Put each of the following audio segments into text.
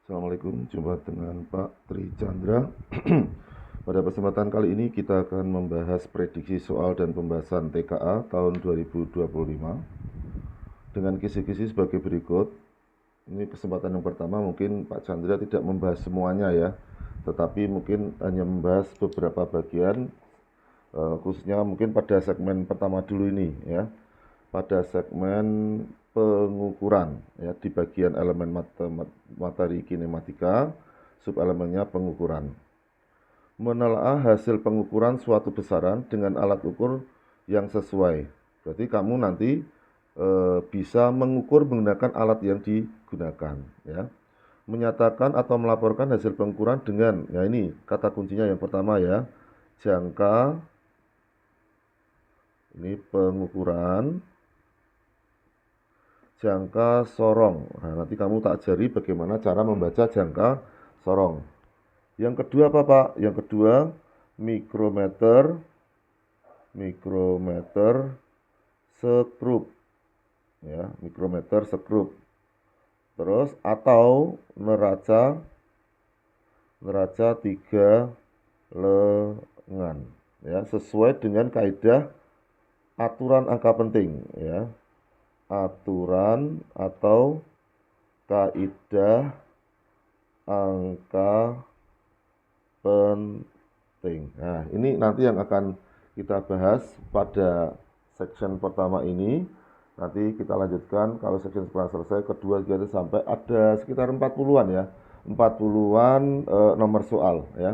Assalamualaikum, jumpa dengan Pak Tri Chandra. Pada kesempatan kali ini kita akan membahas prediksi soal dan pembahasan TKA tahun 2025 dengan kisi-kisi sebagai berikut. Ini kesempatan yang pertama, mungkin Pak Chandra tidak membahas semuanya ya, tetapi mungkin hanya membahas beberapa bagian, khususnya mungkin pada segmen pertama dulu ini ya, pada segmen pengukuran ya, di bagian elemen materi kinematika, subelemennya pengukuran. Menelaah hasil pengukuran suatu besaran dengan alat ukur yang sesuai. Berarti kamu nanti bisa mengukur menggunakan alat yang digunakan ya. Menyatakan atau melaporkan hasil pengukuran dengan, ya ini kata kuncinya yang pertama ya, jangka, ini pengukuran jangka sorong. Nah, nanti kamu tak ajari bagaimana cara membaca jangka sorong. Yang kedua apa Pak? Yang kedua mikrometer sekrup. Ya, mikrometer sekrup. Terus atau neraca 3 lengan. Ya, sesuai dengan kaidah aturan angka penting ya. Aturan atau kaidah angka penting. Nah, ini nanti yang akan kita bahas pada section pertama ini. Nanti kita lanjutkan kalau section pertama selesai, kedua ketiga sampai ada sekitar 40-an ya. 40-an nomor soal ya.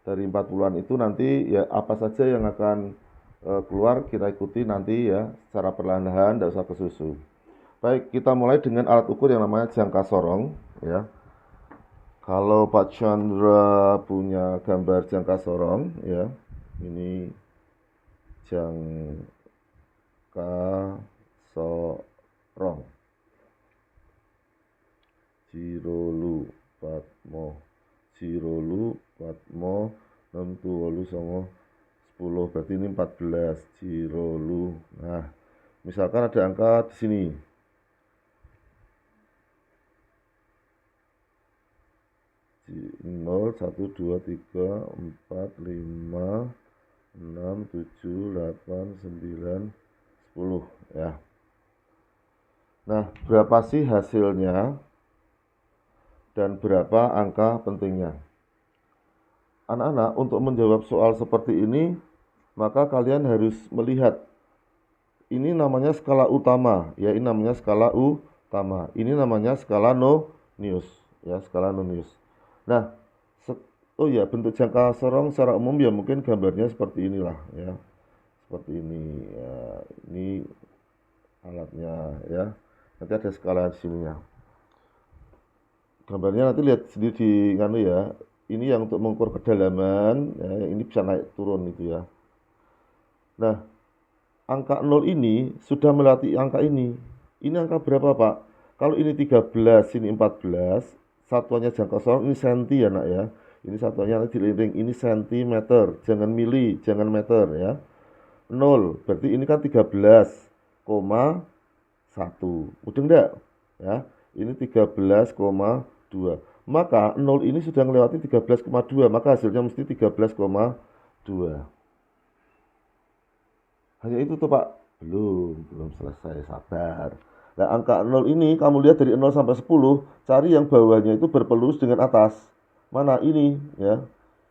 Dari 40-an itu nanti ya apa saja yang akan keluar kita ikuti nanti ya secara perlahan-lahan, tidak usah kesusu. Baik, kita mulai dengan alat ukur yang namanya jangka sorong ya. Kalau Pak Chandra punya gambar jangka sorong ya, ini jangka sorong Jirolu Patmo 6 10, berarti ini 14 Jirolu. Nah, misalkan ada angka di sini. Nol, 1, 2, 3, 4, 5, 6, 7, 8, 9, 10 ya. Nah, berapa sih hasilnya dan berapa angka pentingnya? Anak-anak, untuk menjawab soal seperti ini, maka kalian harus melihat ini namanya skala utama ya, ini namanya skala utama, ini namanya skala Nonius ya, skala Nonius. Nah, oh ya, bentuk jangka sorong secara umum ya mungkin gambarnya seperti inilah ya, seperti ini ya, ini alatnya ya, nanti ada skala di sini ya. Gambarnya nanti lihat sendiri di nganu ya. Ini yang untuk mengukur kedalaman ya, ini bisa naik turun itu ya. Nah, angka 0 ini sudah melewati angka ini. Ini angka berapa Pak? Kalau ini 13, ini 14, satuannya jangka sorong ini senti ya nak ya. Ini satuannya nanti diliring, ini sentimeter, jangan mili, jangan meter ya. 0, berarti ini kan 13,1. Udah enggak? Ya, ini 13,2. Maka 0 ini sudah melewati 13,2, maka hasilnya mesti 13,2. Hanya itu tuh Pak. Belum selesai, sabar. Nah, angka 0 ini kamu lihat dari 0 sampai 10, cari yang bawahnya itu berpelurus dengan atas. Mana ini ya?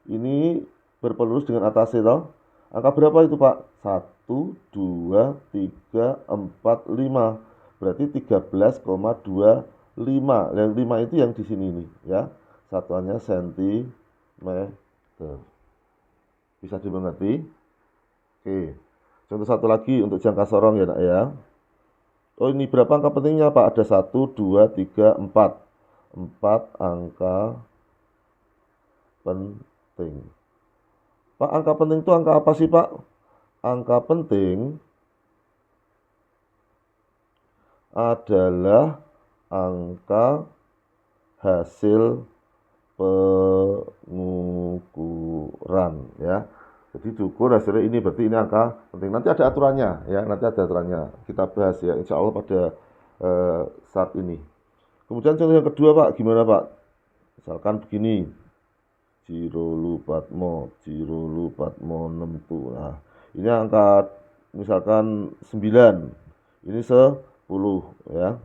Ini berpelurus dengan atas itu. Angka berapa itu Pak? 1, 2, 3, 4, 5. Berarti 13,25. Yang 5 itu yang di sini nih ya. Satuannya sentimeter. Bisa dimengerti? Oke. Contoh satu lagi untuk jangka sorong ya nak ya. Oh, ini berapa angka pentingnya Pak? Ada 1, 2, 3, 4. 4 angka penting. Pak, angka penting itu angka apa sih Pak? Angka penting adalah angka hasil pengukuran ya. Jadi diukur hasilnya ini, berarti ini angka penting. Nanti ada aturannya ya, nanti ada aturannya. Kita bahas ya, insya Allah pada saat ini. Kemudian contoh yang kedua Pak, gimana Pak? Misalkan begini, Jiro Patmo 6 tuh. Nah, ini angka misalkan 9. Ini 10 ya.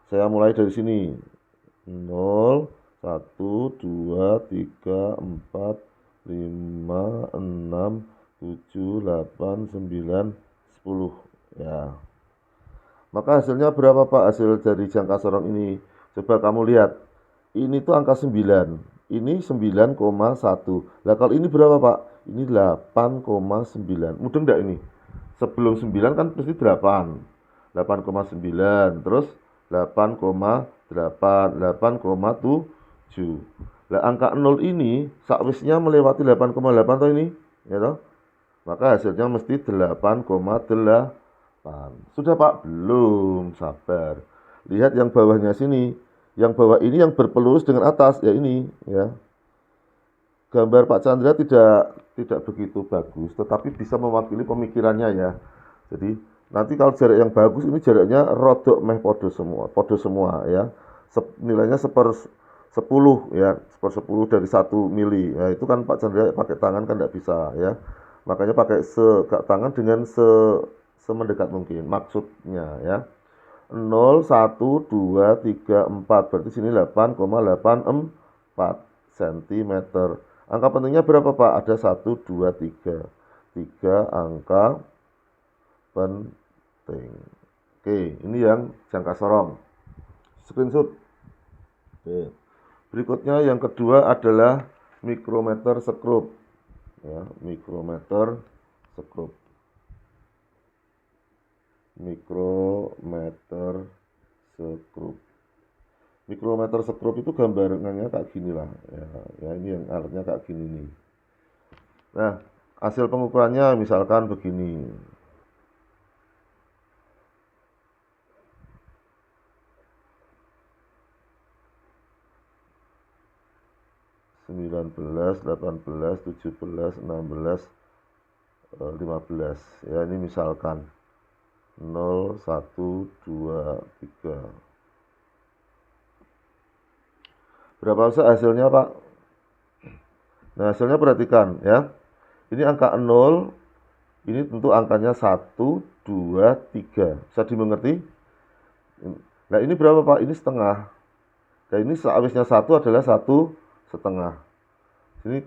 Saya mulai dari sini. 0 1 2 3 4 5 6 7 8 9 10 ya. Maka hasilnya berapa Pak? Hasil dari jangka sorong ini. Coba kamu lihat. Ini tuh angka 9. Ini 9,1. Lah kalau ini berapa Pak? Ini 8,9. Mudah enggak ini? Sebelum 9 kan pasti 8. 8,9. Terus 8,8. 8,7. Lah angka 0 ini sakwisnya melewati 8,8 toh ini, ya toh? Maka hasilnya mesti 8,8. Sudah Pak? Belum, sabar. Lihat yang bawahnya sini. Yang bawah ini yang berpelurus dengan atas, ya ini, ya. Gambar Pak Chandra tidak begitu bagus, tetapi bisa mewakili pemikirannya ya. Jadi nanti kalau jarak yang bagus ini jaraknya rodok meh podo semua ya. Nilainya 1/10 ya, 1/10 dari 1 mili. Ya itu kan Pak Chandra pakai tangan kan tidak bisa ya. Makanya pakai tangan dengan semendekat mungkin maksudnya ya. 0, 1, 2, 3, 4 berarti sini 8,84 cm. Angka pentingnya berapa Pak? Ada 1, 2, 3. 3 angka penting. Oke, ini yang jangka sorong. Screenshot. Oke. Berikutnya yang kedua adalah mikrometer sekrup. Ya, mikrometer sekrup. Mikrometer sekrup. Mikrometer sekrup itu gambarannya kayak gini lah. Ya, ini yang alatnya kayak gini nih. Nah, hasil pengukurannya misalkan begini. (19, 18, 17, 16, 15). Ya, ini misalkan 0, 1, 2, 3. Berapa hasilnya Pak? Nah hasilnya perhatikan ya. Ini angka 0. Ini tentu angkanya 1, 2, 3. Bisa dimengerti? Nah ini berapa Pak? Ini setengah. Nah ini sehabisnya 1 adalah 1,5. Ini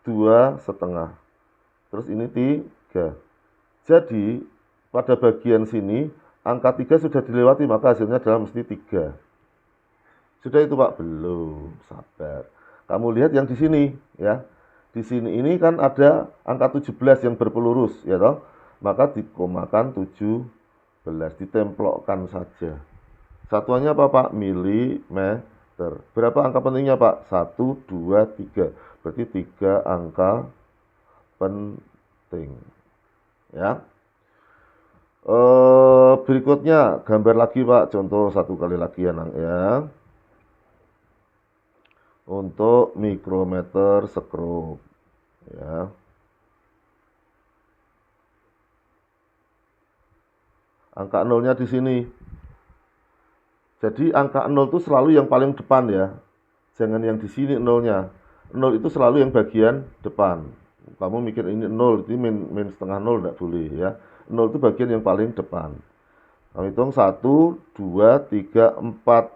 2,5. Terus ini 3. Jadi pada bagian sini angka 3 sudah dilewati, maka hasilnya adalah mesti 3. Sudah itu Pak? Belum, sabar. Kamu lihat yang di sini ya. Di sini ini kan ada angka 17 yang berpelurus ya toh. Maka dikomakan 17, ditemplokkan saja. Satuannya apa Pak? Milimeter. Berapa angka pentingnya Pak? 1, 2, 3. Berarti 3 angka penting. Ya. Berikutnya gambar lagi Pak, contoh satu kali lagi ya. Untuk mikrometer sekrup ya. Angka 0-nya di sini. Jadi angka 0 itu selalu yang paling depan ya. Jangan yang di sini 0-nya. 0 itu selalu yang bagian depan. Kamu mikir ini 0, itu min setengah 0 tidak boleh ya. 0 itu bagian yang paling depan. Kamu hitung 1, 2, 3, 4.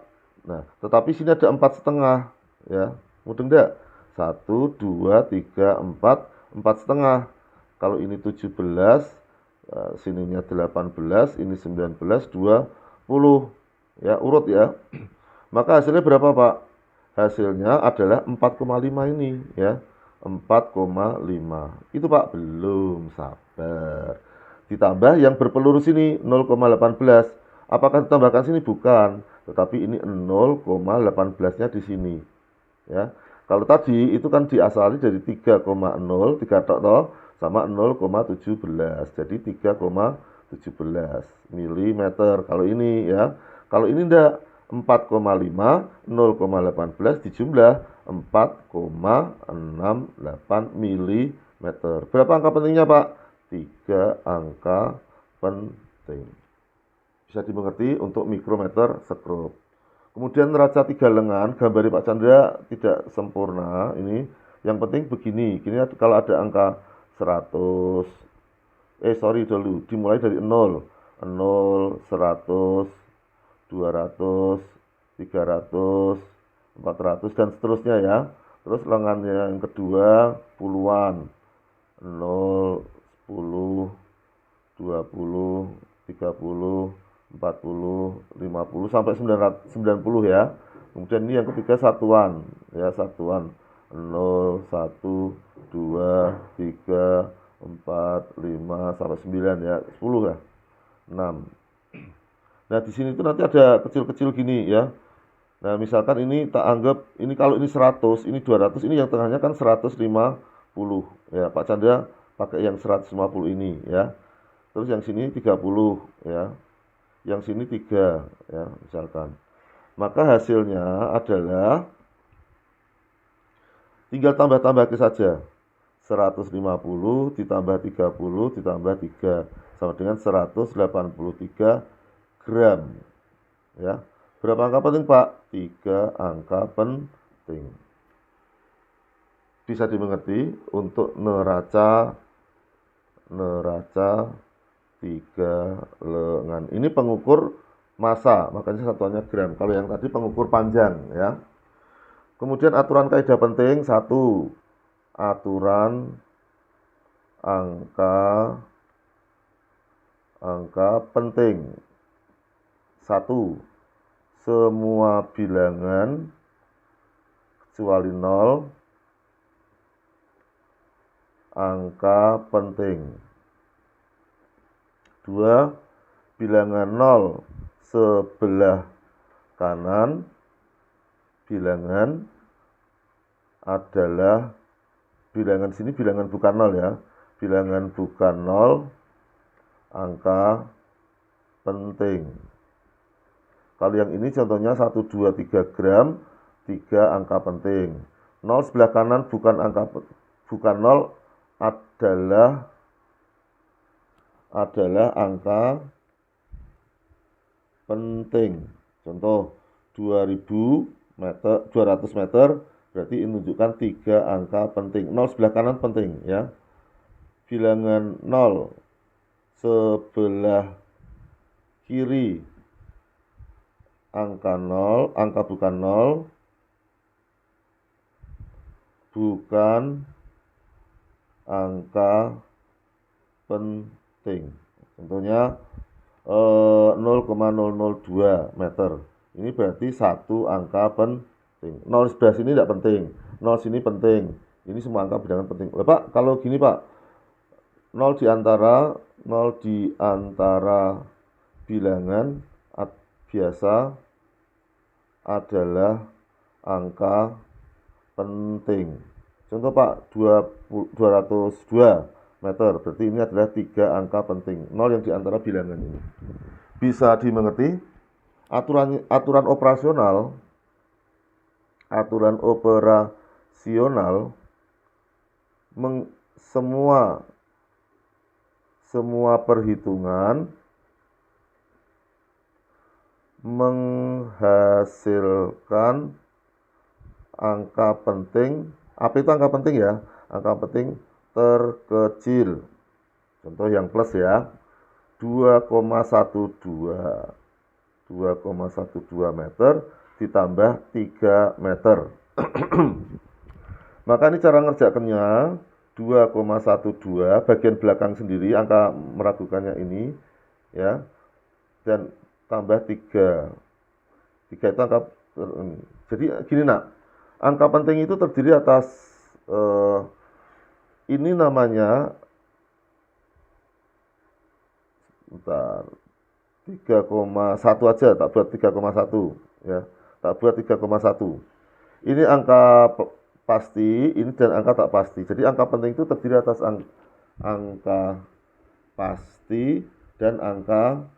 Nah, tetapi sini ada 4,5 ya. Mudah enggak? 1, 2, 3, 4, 4,5. Kalau ini 17, sininya 18, ini 19, 20. Ya, urut ya. Maka hasilnya berapa Pak? Hasilnya adalah 4,5 ini ya. 4,5. Itu Pak, belum, sabar. Ditambah yang berpelurus ini 0,18. Apakah ditambahkan sini? Bukan. Tetapi ini 0,18-nya di sini. Ya. Kalau tadi itu kan diasali dari 3,0, 3 tok toh, sama 0,17. Jadi 3,17 mm. Kalau ini ya. Kalau ini enggak 4,5, 0,18 dijumlah 4,68 mm. Berapa angka pentingnya Pak? 3 angka penting. Bisa dimengerti untuk mikrometer sekrup. Kemudian neraca 3 lengan, gambari Pak Chandra tidak sempurna. Ini yang penting begini, gini kalau ada angka 100, dulu, dimulai dari 0, 100, 200, 300, 400, dan seterusnya ya. Terus lengannya yang kedua, puluhan, 0, 10, 20, 30, 40, 50 sampai 90 ya. Kemudian ini yang ketiga satuan ya, satuan 0, 1, 2, 3, 4, 5 sampai 9 ya, 10 ya, 6. Nah, di sini itu nanti ada kecil-kecil gini ya. Nah, misalkan ini tak anggap ini, kalau ini 100, ini 200, ini yang tengahnya kan 150 ya. Pak Chandra pakai yang 150 ini ya. Terus yang sini 30 ya. Yang sini 3 ya, misalkan. Maka hasilnya adalah tinggal tambah-tambah saja. 150 ditambah 30 ditambah 3 sama dengan 183 gram. Ya. Berapa angka penting, Pak? 3 angka penting. Bisa dimengerti untuk neraca 3 lengan. Ini pengukur massa, makanya satuannya gram. Kalau yang tadi pengukur panjang ya. Kemudian aturan kaidah penting 1. Aturan angka penting. 1. Semua bilangan kecuali 0 angka penting. 2. Bilangan 0 sebelah kanan bilangan adalah bilangan sini, bilangan bukan 0 ya. Bilangan bukan 0 angka penting. Kalau yang ini contohnya 1, 2, 3 gram, 3 angka penting. 0 sebelah kanan bukan 0 adalah angka penting. Contoh 200 meter berarti menunjukkan 3 angka penting. 0 sebelah kanan penting ya. Bilangan 0 sebelah kiri angka 0, angka bukan 0, bukan angka penting. Contohnya 0,002 meter. Ini berarti 1 angka penting. 0 sebelah sini tidak penting, 0 sini penting. Ini semua angka bilangan penting. Pak, kalau gini Pak, 0 di antara bilangan biasa adalah angka penting. Contoh Pak, 202 meter, berarti ini adalah 3 angka penting. 0 yang di antara bilangan ini. Bisa dimengerti? Aturan operasional semua perhitungan menghasilkan angka penting. Apa itu angka penting ya? Angka penting terkecil. Contoh yang plus ya, 2,12 meter ditambah 3 meter. Maka ini cara ngerjakannya, 2,12 bagian belakang sendiri, angka meragukannya ini ya, dan tambah 3 itu angka. Jadi gini nak, angka penting itu terdiri atas ini namanya 3,1 aja, tak buat 3,1 ya, tak buat 3,1. Ini angka pasti, ini dan angka tak pasti. Jadi angka penting itu terdiri atas angka pasti dan angka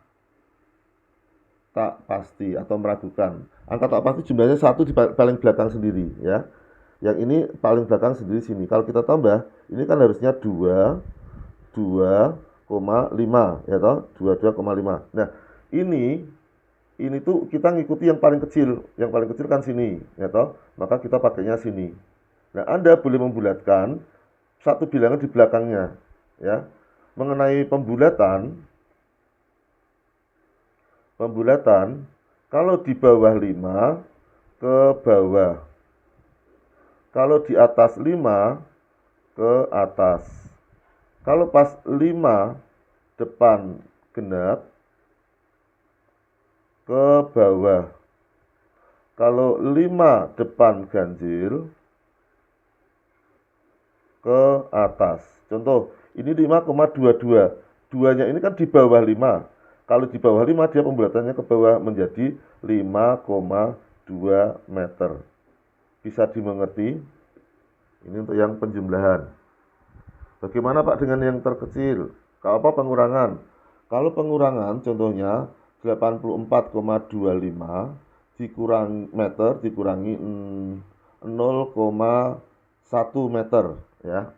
tak pasti atau meragukan. Angka tak pasti jumlahnya 1 di paling belakang sendiri ya. Yang ini paling belakang sendiri sini. Kalau kita tambah, ini kan harusnya 2,5 ya toh, 22,5. Nah, ini ini tuh kita ngikuti yang paling kecil kan sini, ya toh, maka kita pakainya sini. Nah, Anda boleh membulatkan satu bilangan di belakangnya, ya. Mengenai pembulatan, kalau di bawah 5 ke bawah, kalau di atas 5 ke atas. Kalau pas 5 depan genap ke bawah. Kalau 5 depan ganjil ke atas. Contoh, ini 5,22. Duanya ini kan di bawah 5. Kalau di bawah 5 dia pembulatannya ke bawah menjadi 5,2 meter. Bisa dimengerti? Ini untuk yang penjumlahan. Bagaimana Pak dengan yang terkecil? Kalau apa pengurangan? Kalau pengurangan contohnya 84,25 dikurangi 0,1 meter, ya.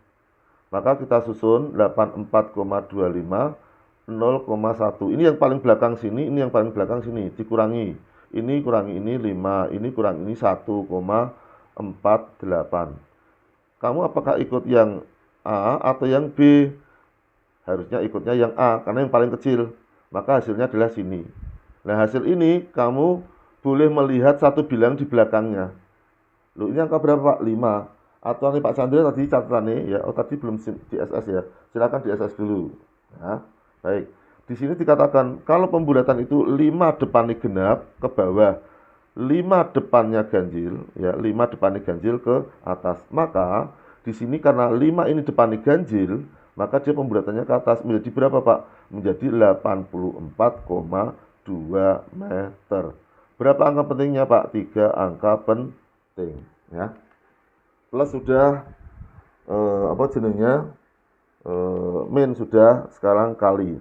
Maka kita susun 84,25 0,1. Ini yang paling belakang sini, ini yang paling belakang sini, dikurangi. Ini kurangi ini 5, ini kurangi ini 1,48. Kamu apakah ikut yang A atau yang B? Harusnya ikutnya yang A, karena yang paling kecil. Maka hasilnya adalah sini. Nah, hasil ini kamu boleh melihat satu bilang di belakangnya. Loh, ini angka berapa Pak? 5. Atau nih Pak Chandra tadi catatannya ya. Oh, tadi belum di SS ya. Silakan di SS dulu. Nah, baik. Di sini dikatakan kalau pembulatan itu 5 depannya genap ke bawah, 5 depannya ganjil, ya, 5 depannya ganjil ke atas. Maka di sini karena 5 ini depannya ganjil, maka dia pembulatannya ke atas menjadi berapa Pak? Menjadi 84,2 meter. Berapa angka pentingnya Pak? 3 angka penting, ya. Plus sudah apa jenengnya? Min sudah, sekarang kali.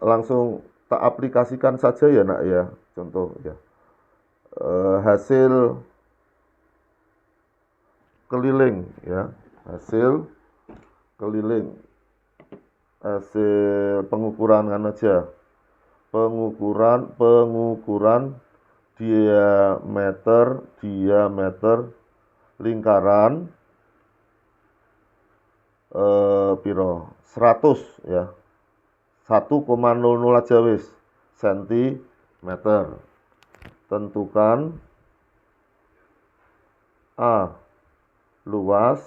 Langsung tak aplikasikan saja ya nak ya, contoh ya. Hasil keliling ya, hasil keliling, hasil pengukuran kan aja, pengukuran diameter lingkaran piro 100 ya, 1,00 aja wis sentimeter. Tentukan A luas,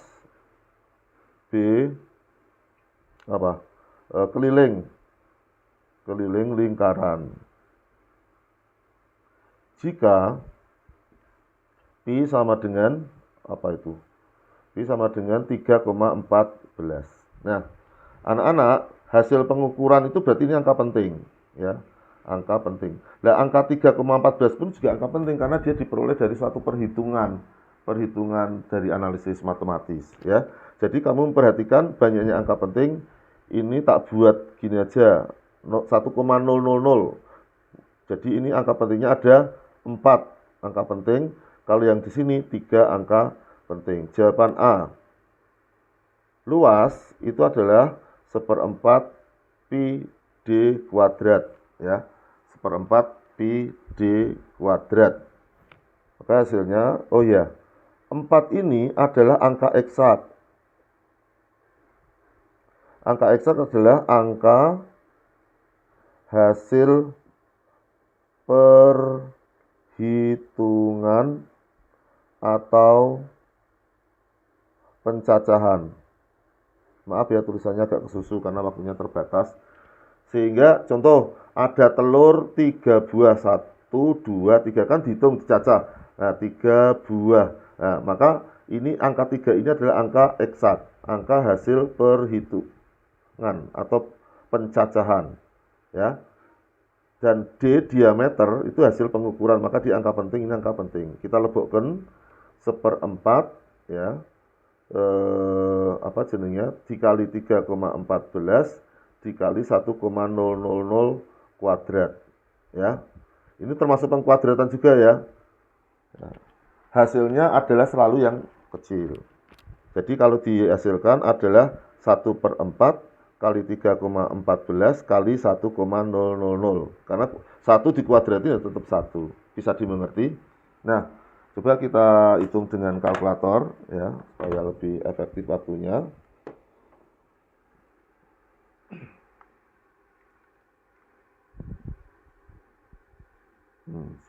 B apa? Keliling lingkaran. Jika Pi sama dengan apa itu? Pi sama dengan 3,14. Nah, anak-anak, hasil pengukuran itu berarti ini angka penting, ya. Angka penting. Nah, angka 3,14 pun juga angka penting karena dia diperoleh dari suatu perhitungan dari analisis matematis, ya. Jadi kamu memperhatikan banyaknya angka penting, ini tak buat gini aja, 1,000. Jadi ini angka pentingnya ada 4 angka penting, kalau yang di sini 3 angka penting. Jawaban A. Luas itu adalah 1/4 pi d kuadrat, ya. 1/4 pi d kuadrat. Maka hasilnya, oh ya, 4 ini adalah angka eksak. Angka eksak adalah angka hasil perhitungan atau pencacahan. Maaf ya tulisannya agak kesusu karena waktunya terbatas. Sehingga contoh ada telur 3 buah, 1, 2, 3 kan dihitung dicacah. Nah, 3 buah. Nah, maka ini angka 3 ini adalah angka eksak, angka hasil perhitungan atau pencacahan, ya. Dan D diameter itu hasil pengukuran, maka di angka penting ini angka penting. Kita lebokkan 1/4 ya. Apa jenengnya? Dikali 3,14 dikali 1,000 kuadrat, ya. Ini termasuk pengkuadratan juga ya. Nah, hasilnya adalah selalu yang kecil. Jadi kalau dihasilkan adalah 1/4 kali 3,14 kali 1,000. Karena 1 dikuadratin ya tetap 1. Bisa dimengerti? Nah, coba kita hitung dengan kalkulator ya, supaya lebih efektif waktunya.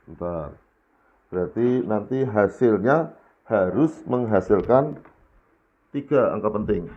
Sebentar. Berarti nanti hasilnya harus menghasilkan 3 angka penting.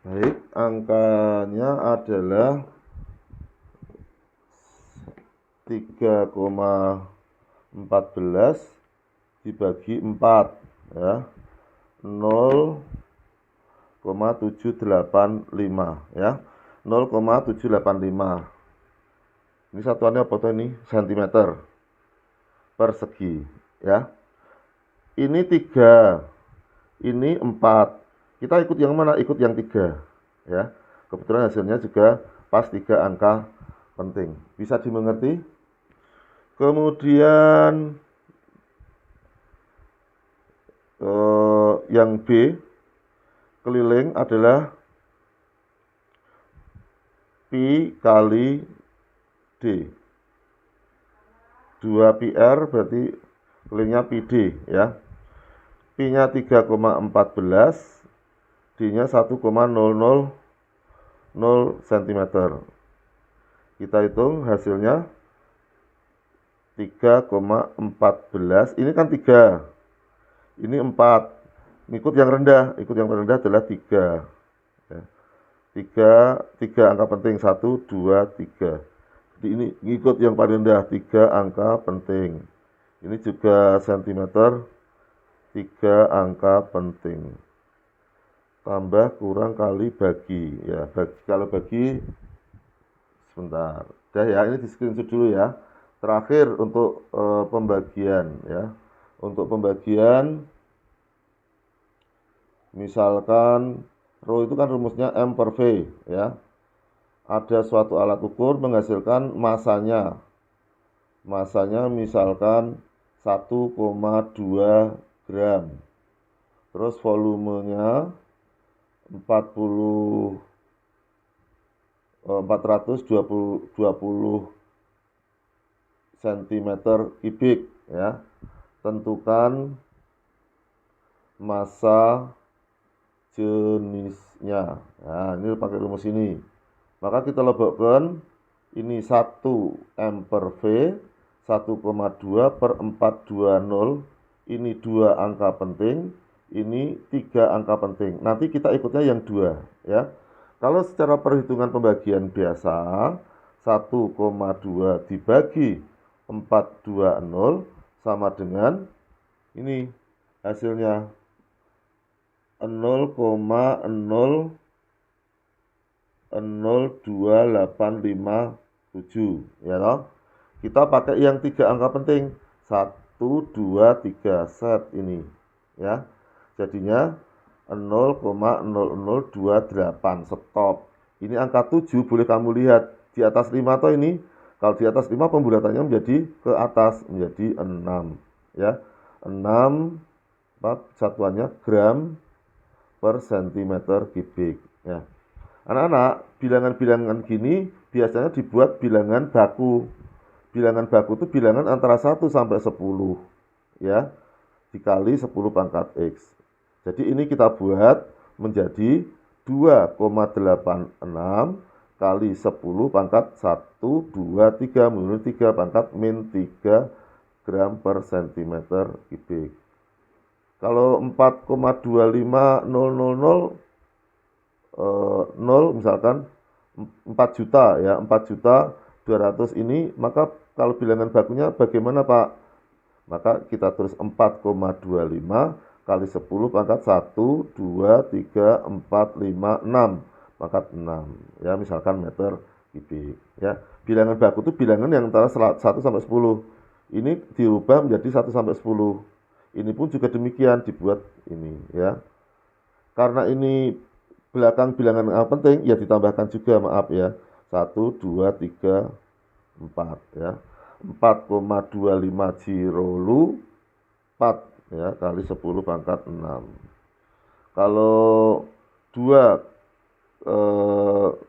Baik, angkanya adalah 3,14 dibagi 4 ya. 0,785 ya. 0,785. Ini satuannya apa tuh ini? Sentimeter persegi ya. Ini 3, ini 4. Kita ikut yang mana? Ikut yang 3 ya. Kebetulan hasilnya juga pas 3 angka penting. Bisa dimengerti? Kemudian yang B keliling adalah pi kali D. 2 PR berarti kelilingnya pi D ya. Pi-nya 3,14, D-nya 1,000 cm. Kita hitung hasilnya 3,14. Ini kan 3. Ini 4. Ikut yang rendah. Ikut yang rendah adalah 3. Ya. 3 angka penting. 1, 2, 3. Jadi ini ikut yang paling rendah. 3 angka penting. Ini juga sentimeter. 3 angka penting. Tambah kurang kali bagi. Ya, kalau bagi sebentar. Udah ya, ini di screenshot dulu ya. Terakhir untuk pembagian ya. Untuk pembagian misalkan rho itu kan rumusnya M per V ya. Ada suatu alat ukur menghasilkan masanya. Masanya misalkan 1,2 gram. Terus volumenya 420 cm kubik ya. Tentukan massa jenisnya. Nah, ini pakai rumus ini. Maka kita lebokkan ini 1 M per V 1,2 per 420. Ini 2 angka penting, ini 3 angka penting. Nanti kita ikutnya yang 2 ya. Kalau secara perhitungan pembagian biasa 1,2 dibagi 420 sama dengan ini hasilnya 0,02857 ya toh. Kita pakai yang 3 angka penting 1, 2, 3 set ini ya. Jadinya 0,0028 stop. Ini angka 7 boleh kamu lihat di atas 5 atau ini. Kalau di atas 5 pembulatannya menjadi ke atas menjadi 6 ya. 6 satuannya gram per centimeter kubik ya. Anak-anak, bilangan-bilangan gini biasanya dibuat bilangan baku. Bilangan baku itu bilangan antara 1 sampai 10 ya, dikali 10 pangkat X. Jadi ini kita buat menjadi 2,86 kali 10 pangkat 1, 2, 3 menurut 3 pangkat min 3 gram per centimeter kubik. Kalau 4,25000 0 misalkan 4 juta ya, 4.200.000 ini, maka kalau bilangan bakunya bagaimana Pak? Maka kita tulis 4,25 kali 10 pangkat 1, 2, 3, 4, 5, 6 pangkat 6 ya, misalkan meter kubik ya. Bilangan baku itu bilangan yang antara 1 sampai 10. Ini dirubah menjadi 1 sampai 10. Ini pun juga demikian dibuat ini ya. Karena ini belakang bilangan angka penting ya ditambahkan juga, maaf ya. 1, 2, 3, 4 ya. 4,25 Jirolu 4 ya kali 10 pangkat 6. Kalau 2 0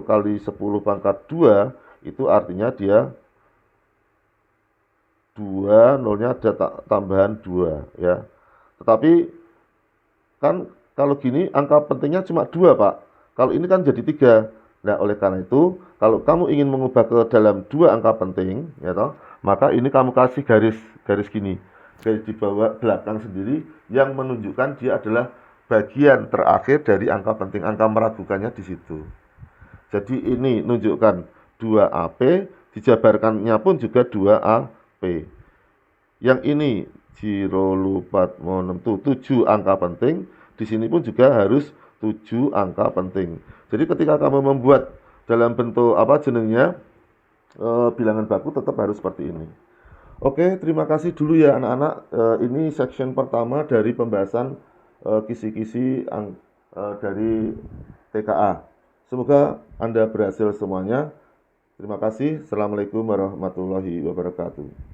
kali 10 pangkat 2 itu artinya dia 2, nolnya ada tambahan 2 ya. Tetapi kan kalau gini angka pentingnya cuma 2 Pak. Kalau ini kan jadi 3. Nah oleh karena itu kalau kamu ingin mengubah ke dalam 2 angka penting ya toh, maka ini kamu kasih garis gini, garis di bawah belakang sendiri yang menunjukkan dia adalah bagian terakhir dari angka penting. Angka meragukannya di situ. Jadi ini menunjukkan 2AP, dijabarkannya pun juga 2AP. Yang ini 0, 4, 6 tuh 7 angka penting, di sini pun juga harus 7 angka penting. Jadi ketika kamu membuat dalam bentuk apa jenengnya bilangan baku tetap harus seperti ini. Oke, terima kasih dulu ya anak-anak. Ini section pertama dari pembahasan kisi-kisi dari TKA. Semoga Anda berhasil semuanya. Terima kasih. Assalamualaikum warahmatullahi wabarakatuh.